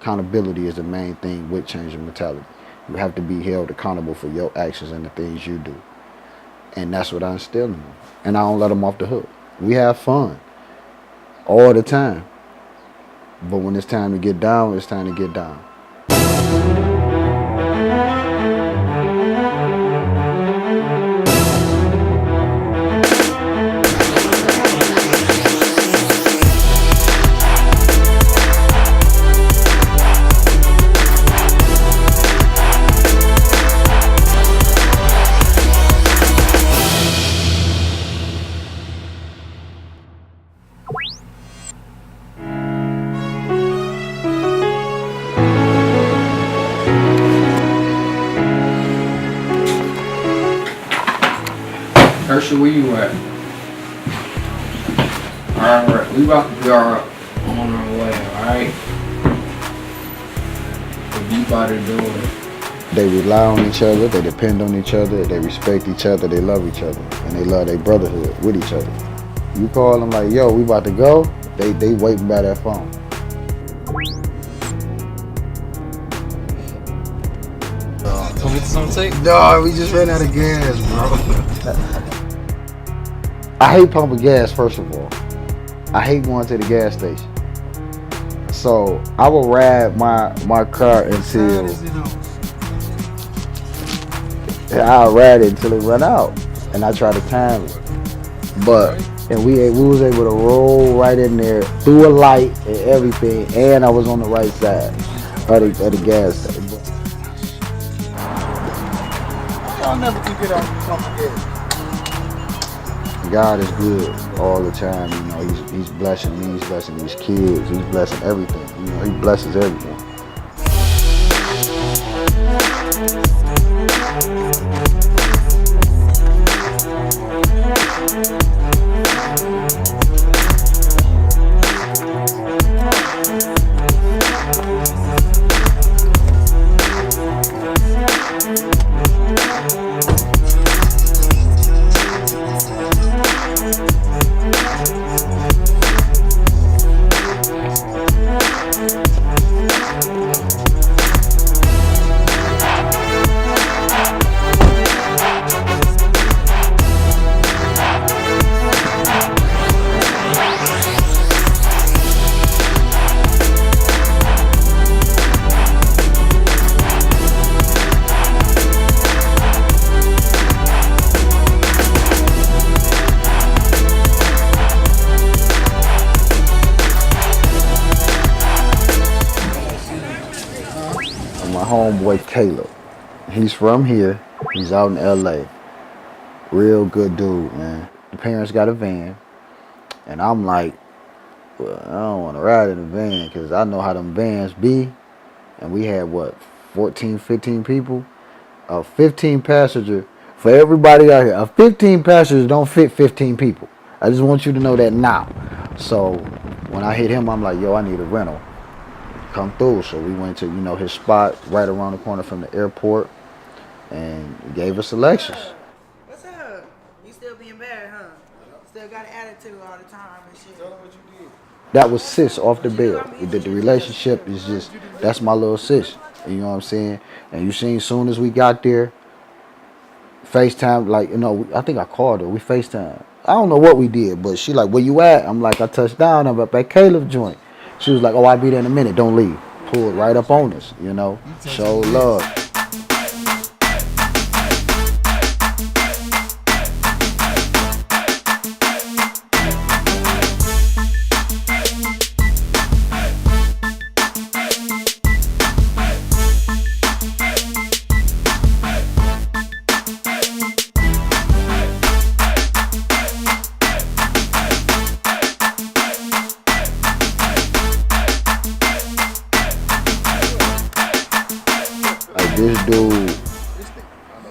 Accountability is the main thing with changing mentality. You have to be held accountable for your actions and the things you do. And that's what I instill in them. And I don't let them off the hook. We have fun all the time. But when it's time to get down, it's time to get down. Hershey, where you at? Alright, we about to be on our way, alright? What you about to do it? They rely on each other, they depend on each other, they respect each other, they love each other, and they love their brotherhood with each other. You call them like, yo, we about to go, they waiting by that phone. Can we get some tape? No, we just ran out of gas, bro. I hate pumping gas, first of all. I hate going to the gas station. So I will ride my car until I'll ride it until it run out, and I try to time it. But we was able to roll right in there through a light and everything, and I was on the right side of the gas station. Y'all never can get out pumping gas. God is good all the time, you know. He's blessing me, he's blessing these kids, he's blessing everything. You know, he blesses everything. Homeboy Caleb. He's from here. He's out in LA. Real good dude, man. The parents got a van. And I'm like, well, I don't want to ride in a van because I know how them vans be. And we had, what, 14, 15 people? A 15 passenger, for everybody out here, a 15 passengers don't fit 15 people. I just want you to know that now. So when I hit him, I'm like, yo, I need a rental. Come through. So we went to, you know, his spot right around the corner from the airport, and he gave us selections. What's up? You still being bad, huh? Still got an attitude all the time and shit. Tell them what you did. That was sis off the bill. The relationship is just, that's my little sis. You know what I'm saying? And you seen, soon as we got there, FaceTime, like, you know, I think I called her. We FaceTime. I don't know what we did, but she like, where you at? I'm like, I touched down. I'm up at Caleb joint. She was like, oh, I'll be there in a minute. Don't leave. Pulled right up on us, you know. Show love. This dude,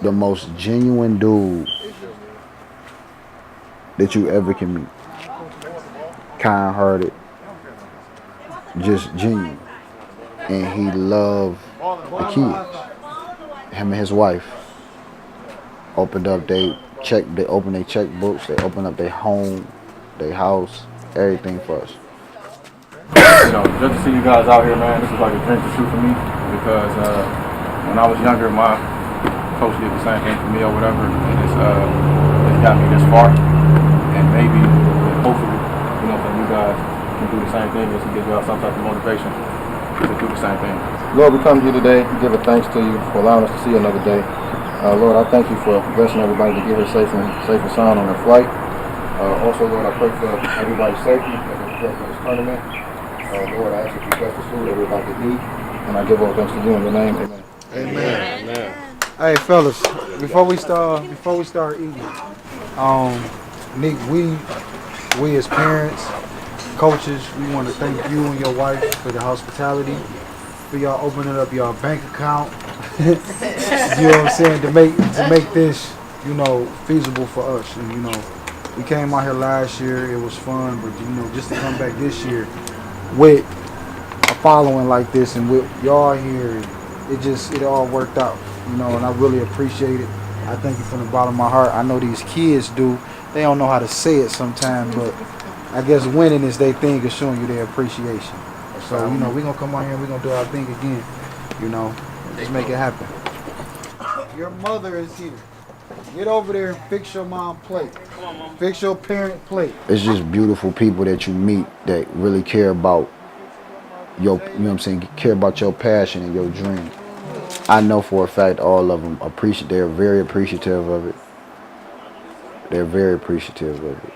the most genuine dude that you ever can meet. Kind-hearted, just genuine. And he loved the kids. Him and his wife opened up they opened their checkbooks, they opened up their home, their house, everything for us. just to see you guys out here, man, this is like a dream come true for me because when I was younger, my coach did the same thing for me or whatever, and it's got me this far, and maybe, hopefully, you know, you guys can do the same thing just to give y'all some type of motivation to do the same thing. Lord, we come here today, give a thanks to you for allowing us to see another day. Lord, I thank you for blessing everybody to get here safe and sound on their flight. Also, Lord, I pray for everybody's safety as they prepare for this tournament. Lord, I ask that you bless the food everybody can eat, and I give all thanks to you in your name. Amen. Amen. Amen. Hey, fellas, before we start eating, Nick, we as parents, coaches, we want to thank you and your wife for the hospitality, for y'all opening up y'all bank account. You know what I'm saying, to make this, you know, feasible for us. And you know, we came out here last year, it was fun, but you know, just to come back this year with a following like this and with y'all here, it all worked out, you know, and I really appreciate it. I thank you from the bottom of my heart. I know these kids do. They don't know how to say it sometimes, but I guess winning is their thing of showing you their appreciation. So, you know, we're going to come out here and we're going to do our thing again, you know. Let's make it happen. Your mother is here. Get over there and fix your mom's plate. Come on, Mom. Fix your parent plate. It's just beautiful people that you meet that really care about your, you know what I'm saying, care about your passion and your dream. I know for a fact all of them they're very appreciative of it. They're very appreciative of it.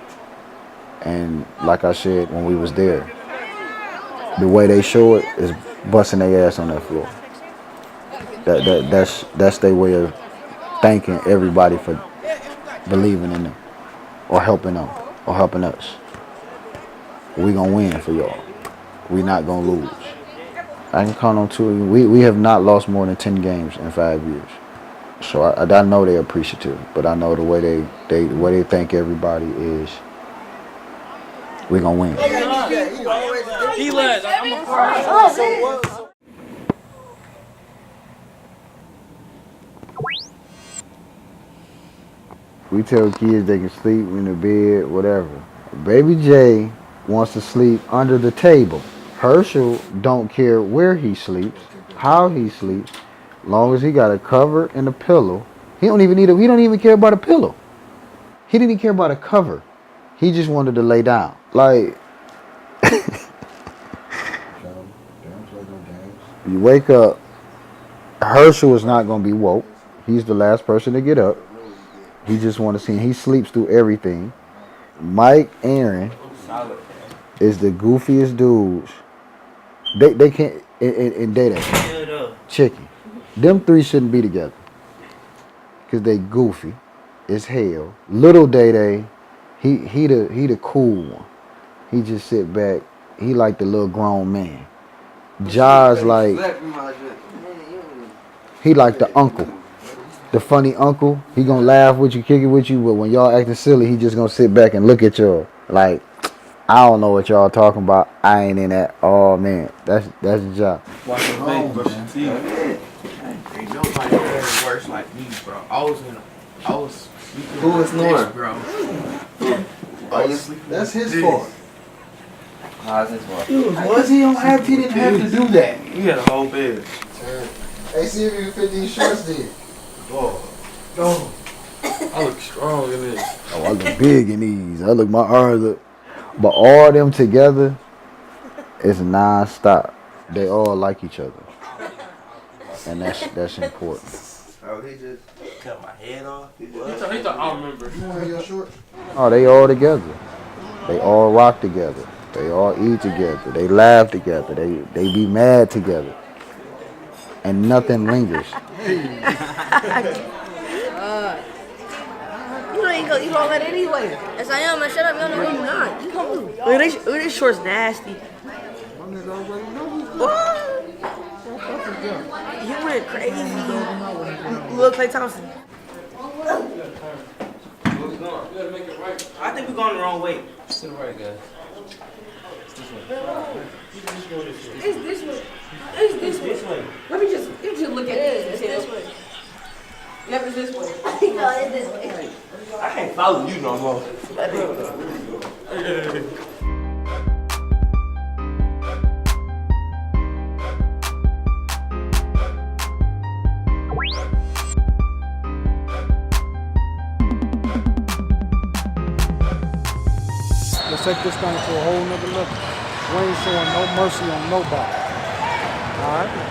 And like I said when we was there, the way they show it is busting their ass on that floor. That's their way of thanking everybody for believing in them or helping us. We gonna win for y'all. We not gonna lose. I can count on two of you. We have not lost more than 10 games in 5 years. So I know they're appreciative, but I know the way they thank everybody is we gonna win. He led. I'm a part. We tell kids they can sleep in the bed, whatever. Baby J wants to sleep under the table. Herschel don't care where he sleeps, how he sleeps, long as he got a cover and a pillow. He don't even care about a pillow. He didn't even care about a cover. He just wanted to lay down. Like you wake up, Herschel is not gonna be woke. He's the last person to get up. He just want to see. He sleeps through everything. Mike Aaron is the goofiest dudes. They can't and Day Chicken. Them three shouldn't be together because they goofy as hell. Little Day he the cool one. He just sit back. He like the little grown man. Jaws like he like the uncle. The funny uncle, he gonna laugh with you, kick it with you, but when y'all acting silly, he just gonna sit back and look at y'all like, I don't know what y'all talking about. I ain't in that. Oh man, that's the job. Watch your face, brush your teeth. Ain't nobody ever worse like me, bro. Who is Norm, bro? That's his fault. How's his fault? He didn't have to do that. You had a whole bed. Hey, see if you can fit these shorts in. Oh, I look strong in this. Oh, I look big in these. I look, my arms up. But all them together is non-stop. They all like each other. And that's important. Oh, he just cut my head off. He thought I remember. You want your short? Oh, they all together. They all rock together. They all eat together. They laugh together. They be mad together. And nothing lingers. You ain't gonna eat all that anyway. Yes, I am, man. Shut up. You don't know who you're not. You come Look at this short's nasty. What? You went crazy. Look, Clay Thompson. I think we're going the wrong way. It's to the right, guys. It's this way. It's this way. It's this way. Let me just look at this. It's this way. Yep, it's this way. No, it's this way. I can't follow you no more. take this thing to a whole nother level. We ain't showing no mercy on nobody. All right?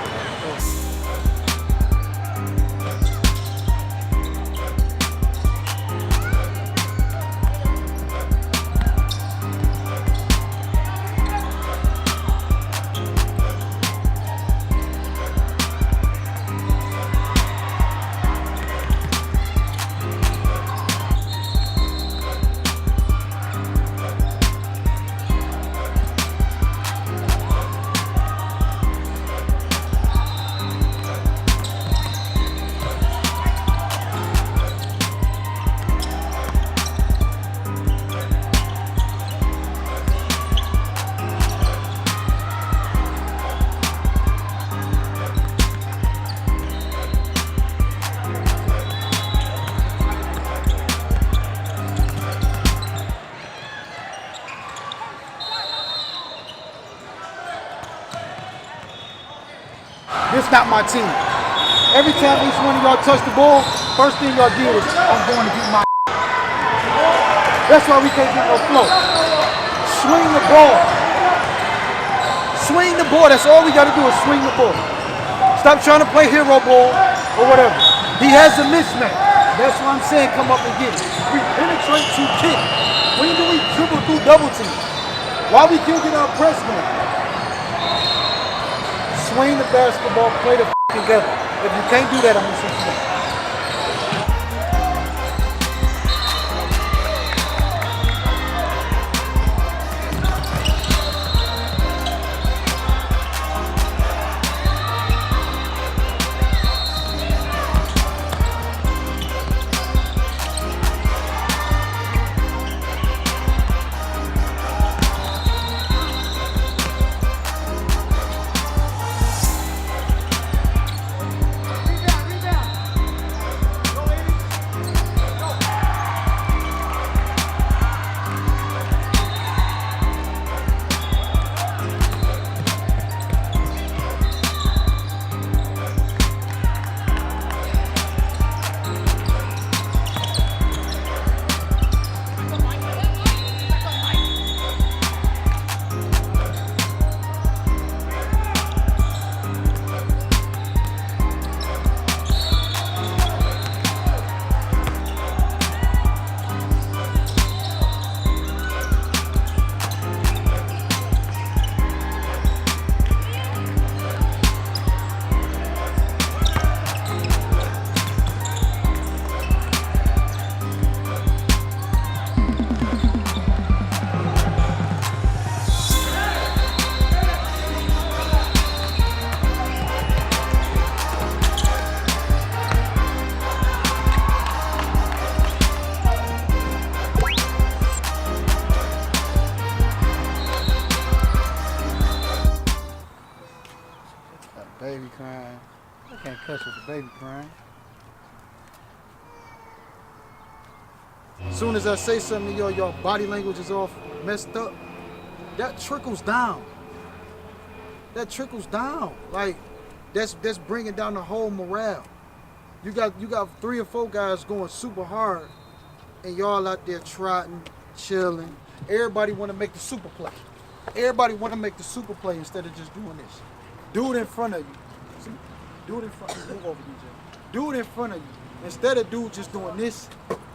This not my team. Every time each one of y'all touch the ball, first thing y'all do is, I'm going to get my. That's why we can't get no flow. Swing the ball. Swing the ball. That's all we got to do is swing the ball. Stop trying to play hero ball or whatever. He has a mismatch. That's what I'm saying. Come up and get it. We penetrate to kick. When do we dribble through double team? Why we can't get our press man? Swing the basketball, play the together. If you can't do that, I'm gonna shoot you down. Baby crying. I can't catch with the baby crying. As soon as I say something to y'all, y'all body language is all messed up. That trickles down. That trickles down. Like that's bringing down the whole morale. You got 3 or 4 guys going super hard, and y'all out there trotting, chilling. Everybody want to make the super play. Everybody want to make the super play instead of just doing this. Do it in front of you. See? Do it in front of you. Move over, DJ. Do it in front of you. Instead of dude just doing this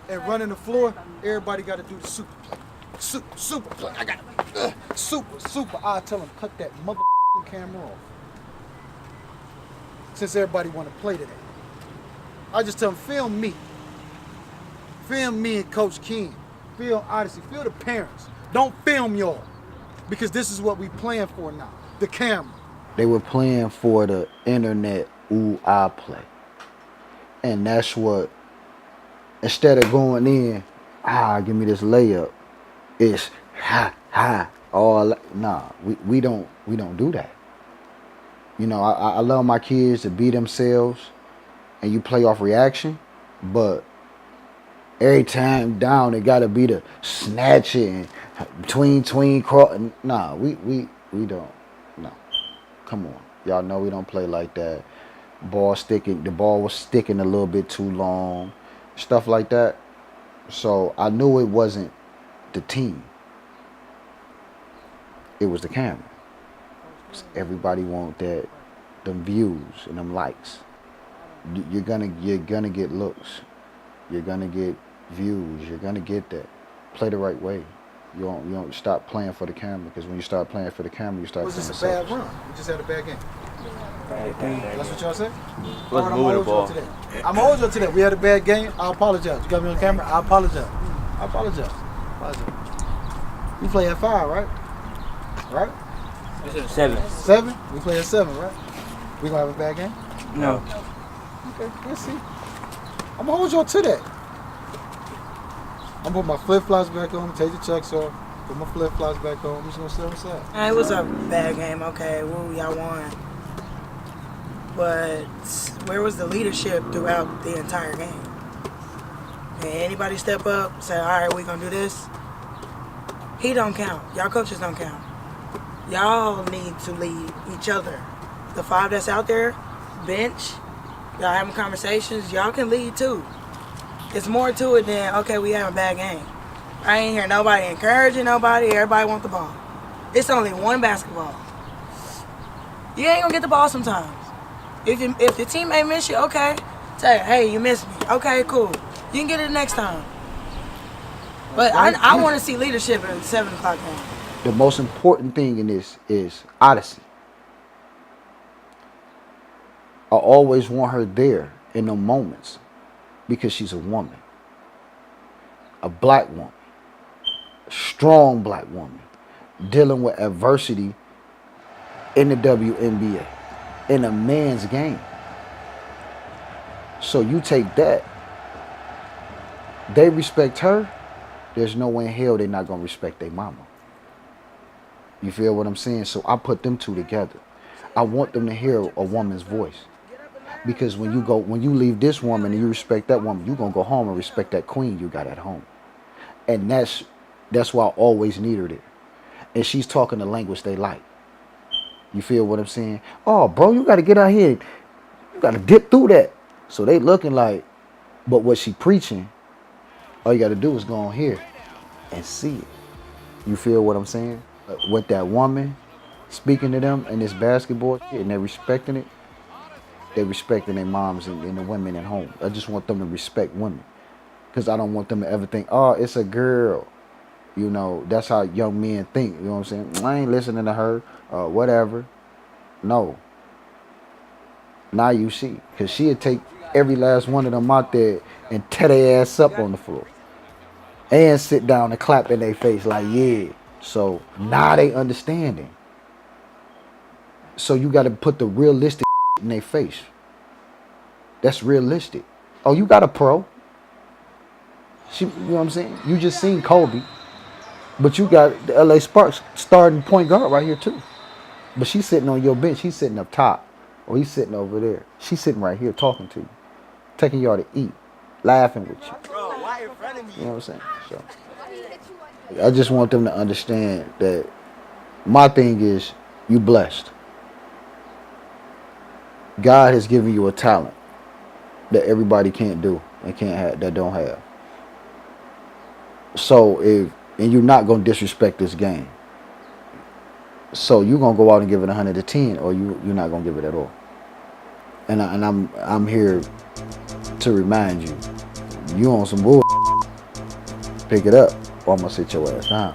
and running the floor, everybody got to do the super play. Super play. I got it. Super. I tell them, cut that motherfucking camera off. Since everybody want to play today. I just tell them, film me. Film me and Coach Ken. Film Odyssey. Film the parents. Don't film y'all. Because this is what we playing for now. The camera. They were playing for the internet, ooh, I play. And that's what, instead of going in, give me this layup, it's all, nah, we don't do that. You know, I love my kids to be themselves and you play off reaction, but every time down, it gotta be the snatch it and tween, cross. Nah, we don't, no. Come on, y'all know we don't play like that. The ball was sticking a little bit too long, stuff like that. So I knew it wasn't the team. It was the camera. 'Cause everybody want them views and them likes. You're gonna get looks. You're gonna get views. You're gonna get that. Play the right way. You don't stop playing for the camera, because when you start playing for the camera, you start. Was playing this a bad run? We just had a bad game. That's what y'all said? Wasn't moving the ball. I'm gonna hold you to that. We had a bad game. I apologize. You got me on camera. I apologize. We play at 5, right? Right? 7. 7? We play at 7, right? We gonna have a bad game? No. Okay, let's see. I'm gonna hold y'all to that. I'm gonna put my flip-flops back on, take the chucks off, put my flip-flops back on. I'm just gonna sit on the side. It was a bad game. Okay, woo, y'all won. But where was the leadership throughout the entire game? Did anybody step up, say, all right, we're going to do this? He don't count. Y'all coaches don't count. Y'all need to lead each other. The 5 that's out there, bench, y'all having conversations, y'all can lead too. It's more to it than, okay, we have a bad game. I ain't hear nobody encouraging nobody. Everybody want the ball. It's only one basketball. You ain't going to get the ball sometimes. If the teammate miss you, okay, say, hey, you missed me. Okay, cool. You can get it next time. But I want to see leadership in the 7 o'clock game. The most important thing in this is Odyssey. I always want her there in the moments because she's a woman. A black woman. A strong black woman. Dealing with adversity in the WNBA. In a man's game. So you take that. They respect her. There's no way in hell they're not going to respect their mama. You feel what I'm saying? So I put them two together. I want them to hear a woman's voice. Because when you leave this woman and you respect that woman, you're going to go home and respect that queen you got at home. And that's why I always need her there. And she's talking the language they like. You feel what I'm saying? Oh, bro, you got to get out here. You got to dip through that. So they looking like, but what she preaching, all you got to do is go on here and see it. You feel what I'm saying? With that woman speaking to them in this basketball shit, and they're respecting it, they're respecting their moms and the women at home. I just want them to respect women. Because I don't want them to ever think, oh, it's a girl. You know, that's how young men think. You know what I'm saying? I ain't listening to her or whatever. No. Now you see. Because she'll take every last one of them out there and tear their ass up on the floor. And sit down and clap in their face like, yeah. So now they understanding. So you got to put the realistic in their face. That's realistic. Oh, you got a pro. You know what I'm saying? You just seen Kobe. But you got the LA Sparks starting point guard right here too. But she's sitting on your bench. He's sitting up top. Or he's sitting over there. She's sitting right here talking to you. Taking y'all to eat. Laughing with you. Bro, why in front of me? You know what I'm saying? So I just want them to understand that my thing is you blessed. God has given you a talent that everybody can't do and can't have, that don't have. So and you're not gonna disrespect this game. So you're gonna go out and give it 100 to 10, or you're not gonna give it at all. And I'm here to remind you, you on some bull. Pick it up, or I'm gonna sit your ass down.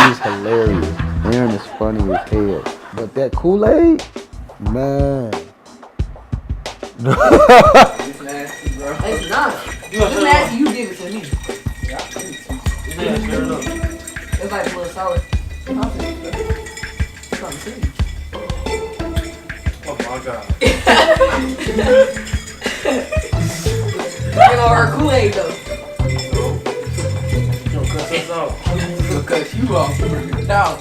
He's hilarious. Aaron is funny as hell. But that Kool-Aid, man. It's nasty, bro. It's not. It's nasty. You give it to me. It's nasty, fair enough. It's like a little sour. Something sweet. Oh my God. You know her Kool-Aid though. Don't cuss us off. She'll cut you off and bring it down.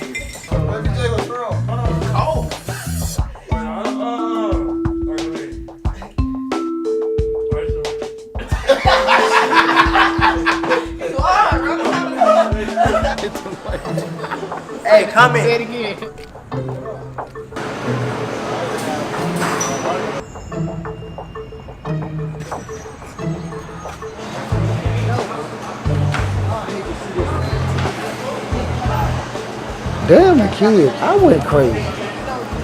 Cold. Hey, come in. Say it again. Damn the kid, I went crazy.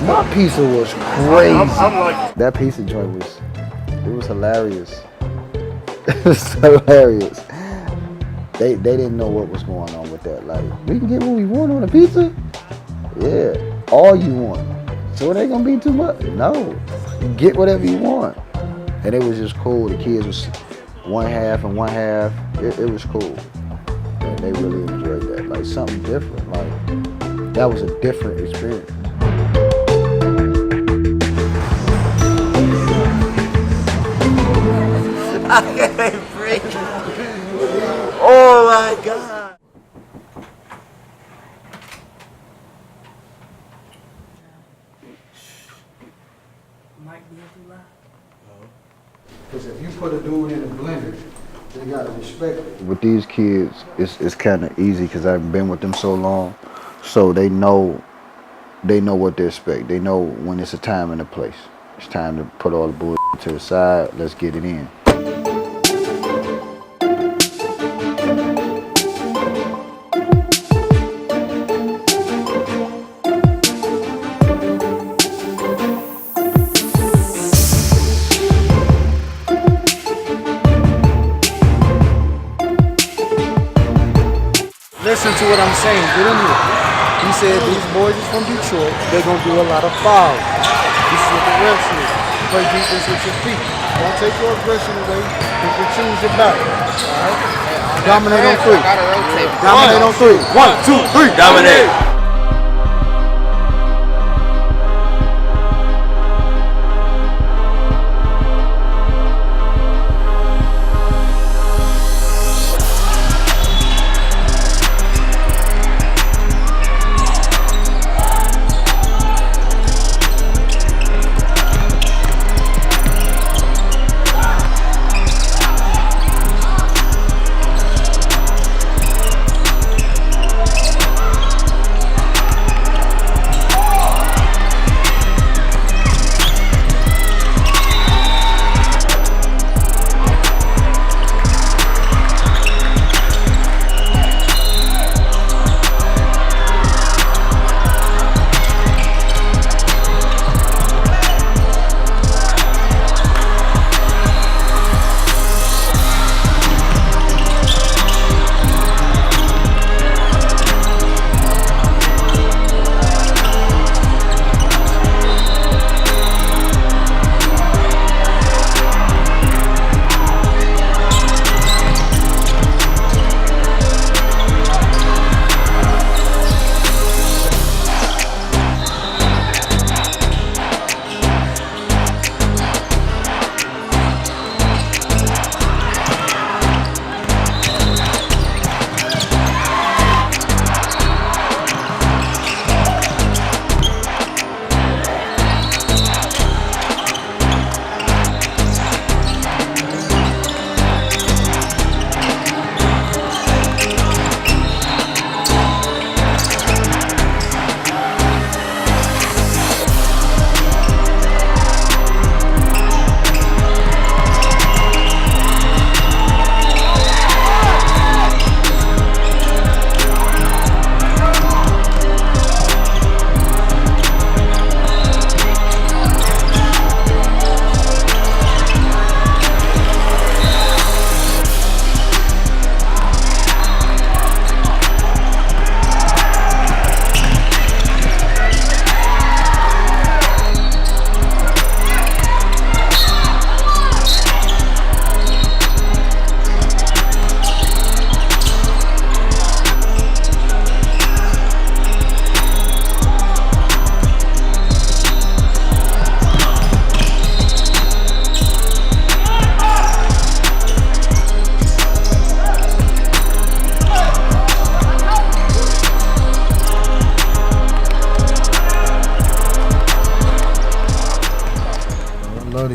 My pizza was crazy. I'm like, That pizza joint was hilarious. It was hilarious. They didn't know what was going on with that. Like, we can get what we want on a pizza? Yeah, all you want. So it ain't gonna be too much? No, you get whatever you want. And it was just cool. The kids was one half and one half. It was cool. And they really enjoyed that. Like something different. Like, that was a different experience. I can't breathe. Oh my God. Might be too loud. Because if you put a dude in a blender, they gotta respect it. With these kids, it's kind of easy because I've been with them so long, so they know what to expect. They know when it's a time and a place. It's time to put all the bullshit to the side. Let's get it in. Listen to what I'm saying. Get in here. He said these boys is from Detroit. They're going to do a lot of fouls. This is what the ref said. Play defense with your feet. Don't take your aggression away. You can choose your battle. All right? Dominate on three. Dominate on three. 1, 2, 3. Dominate.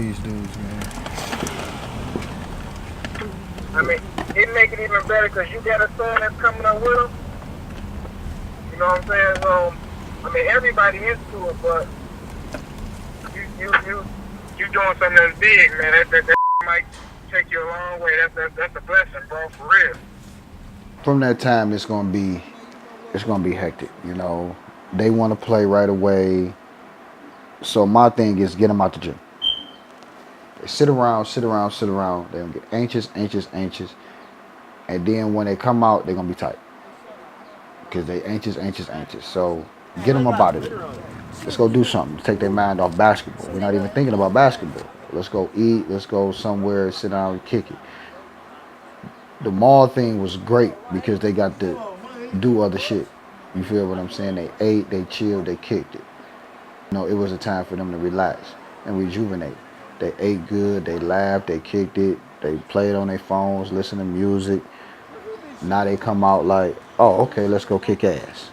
these dudes, man. I mean, it make it even better because you got a son that's coming up with him. You know what I'm saying? I mean, everybody into it, but you doing something that's big, man. That might take you a long way. That's a blessing, bro, for real. From that time, it's gonna be hectic. You know, they want to play right away. So my thing is get them out the gym. They sit around. They're gonna get anxious. And then when they come out, they're gonna be tight. Because they anxious. So get them up out of it. Let's go do something. Take their mind off basketball. We're not even thinking about basketball. Let's go eat. Let's go somewhere, sit down and kick it. The mall thing was great because they got to do other shit. You feel what I'm saying? They ate, they chilled, they kicked it. You know, it was a time for them to relax and rejuvenate. They ate good, they laughed, they kicked it, they played on their phones, listened to music. Now they come out like, oh, okay, let's go kick ass.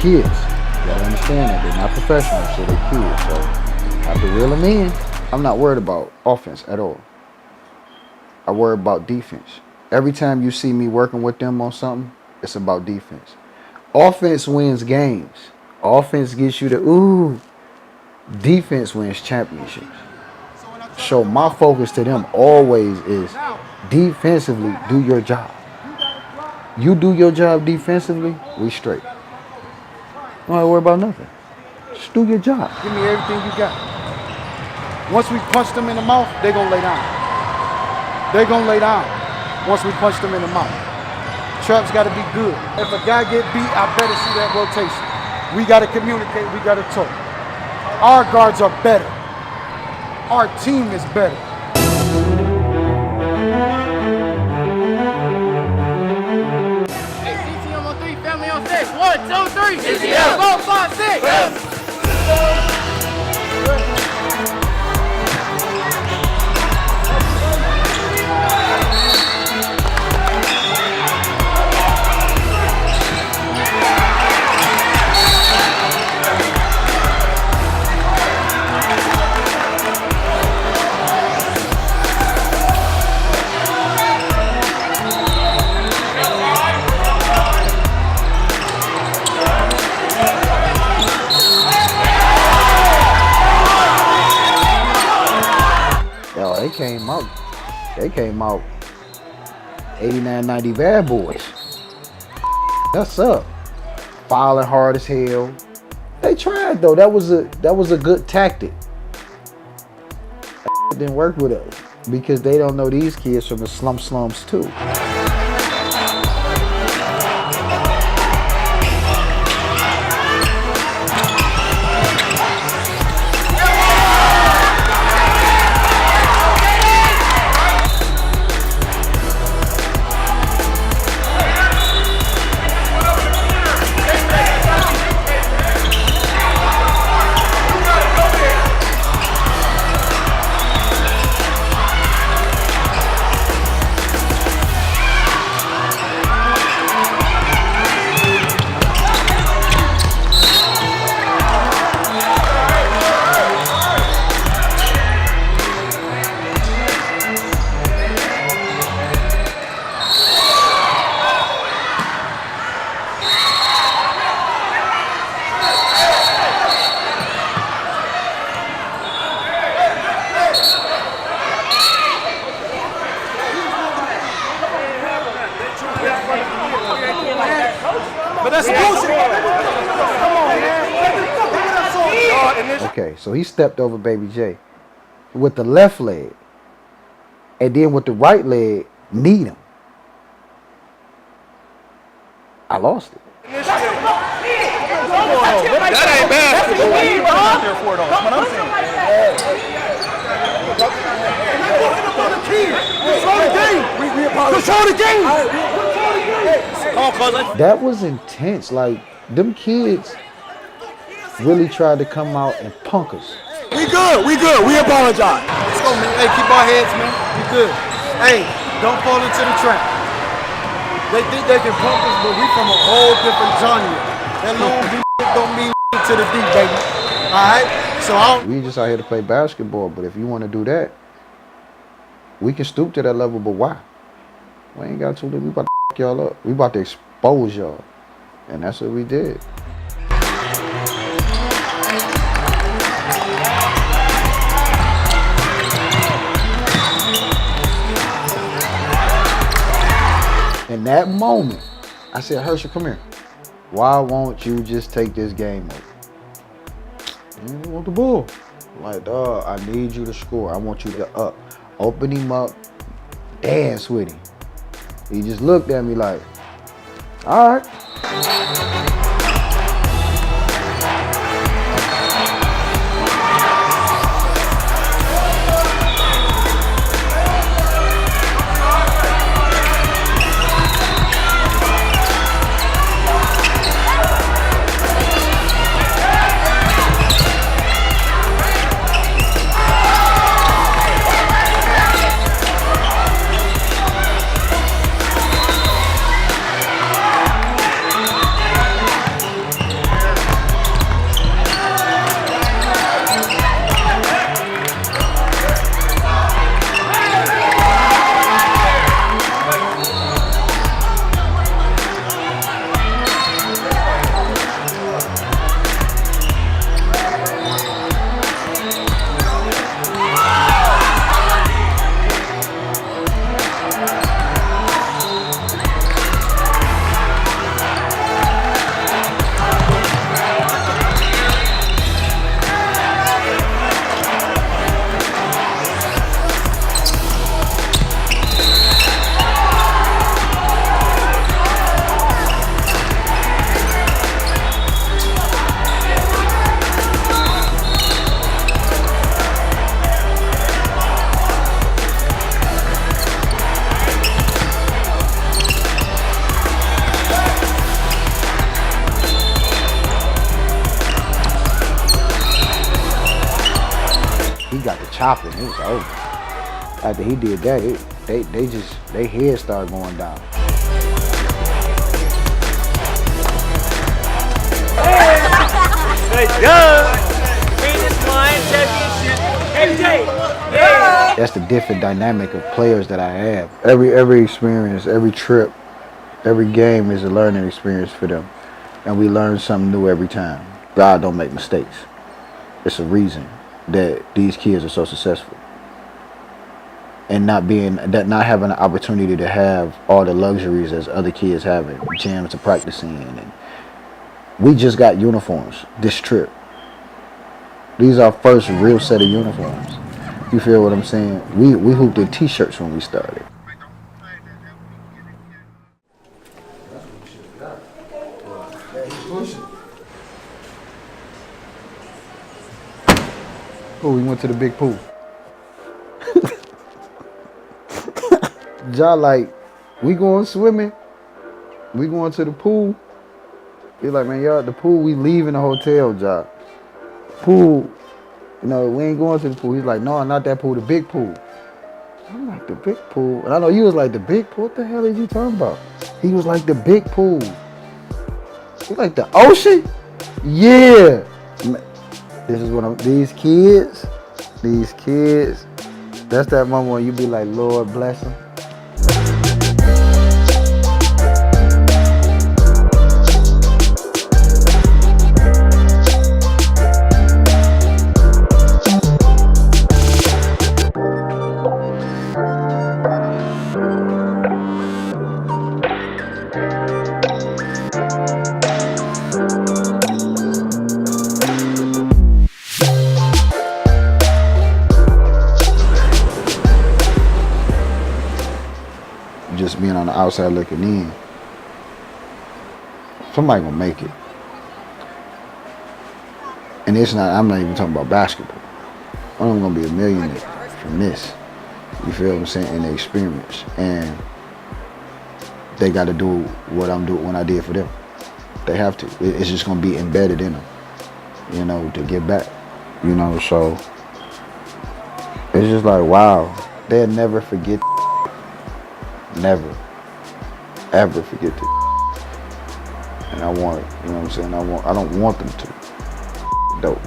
Kids. You gotta understand that. They're not professionals, so they're kids. So I have to reel them in. I'm not worried about offense at all. I worry about defense. Every time you see me working with them on something, it's about defense. Offense wins games. Offense gets you the ooh. Defense wins championships. So my focus to them always is defensively, do your job. You do your job defensively, we straight. Don't have to worry about nothing. Just do your job. Give me everything you got. Once we punch them in the mouth, they're going to lay down. They're going to lay down once we punch them in the mouth. Trap's got to be good. If a guy get beat, I better see that rotation. We got to communicate. We got to talk. Our guards are better. Our team is better. Family on 6. 1, 2, 3. CCM. 4, 5, 6. they came out. They came out 89, 90 bad boys. That's up. Fouling hard as hell. They tried though. That was a good tactic. It didn't work with us because they don't know these kids from the slums too. Okay, so he stepped over Baby J with the left leg, and then with the right leg, kneed him. I lost it. That ain't basketball. That was intense. Like, them kids really tried to come out and punk us. We good. We apologize. Let's go, man. Hey, keep our heads, man. We good. Hey, don't fall into the trap. They think they can punk us, but we from a whole different genre. That long B don't mean to the D, baby. Alright? So we just out here to play basketball, but if you want to do that, we can stoop to that level, but why? We ain't got to. We about to f*** y'all up. We about to expose y'all. And that's what we did. In that moment, I said, Herschel, come here. Why won't you just take this game over? You want the ball. I'm like, dog, I need you to score. I want you to up. Open him up, dance with him. He just looked at me like, all right. He got the chopping. It was over. After he did that, they head started going down. Good job. Greatest line championship. MJ. Yeah. That's the different dynamic of players that I have. Every experience, every trip, every game is a learning experience for them. And we learn something new every time. God don't make mistakes. It's a reason that these kids are so successful. and not having the opportunity to have all the luxuries as other kids having, gyms to practice in. And we just got uniforms this trip. These are our first real set of uniforms. You feel what I'm saying? We hooped in t-shirts when we started. Oh, we went to the big pool. Ja, like, we going swimming. We going to the pool. He's like, man, y'all at the pool. We leaving the hotel, Ja. Pool. You know, we ain't going to the pool. He's like, no, not that pool, the big pool. I'm like, the big pool? And I know you was like, the big pool? What the hell are you talking about? He was like, the big pool. He's like, the ocean? Yeah. This is what these kids, that's that moment when you be like, Lord bless them. Just being on the outside looking in, somebody gonna make it. And I'm not even talking about basketball. I'm gonna be a millionaire from this. You feel what I'm saying? In the experience. And they gotta do what I'm doing, what I did for them. They have to. It's just gonna be embedded in them, you know, to get back. You know, so it's just like, wow, they'll never forget. Never, ever forget it. And I want it, you know what I'm saying? I don't want them to. Dope.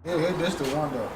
Yeah, this the one though.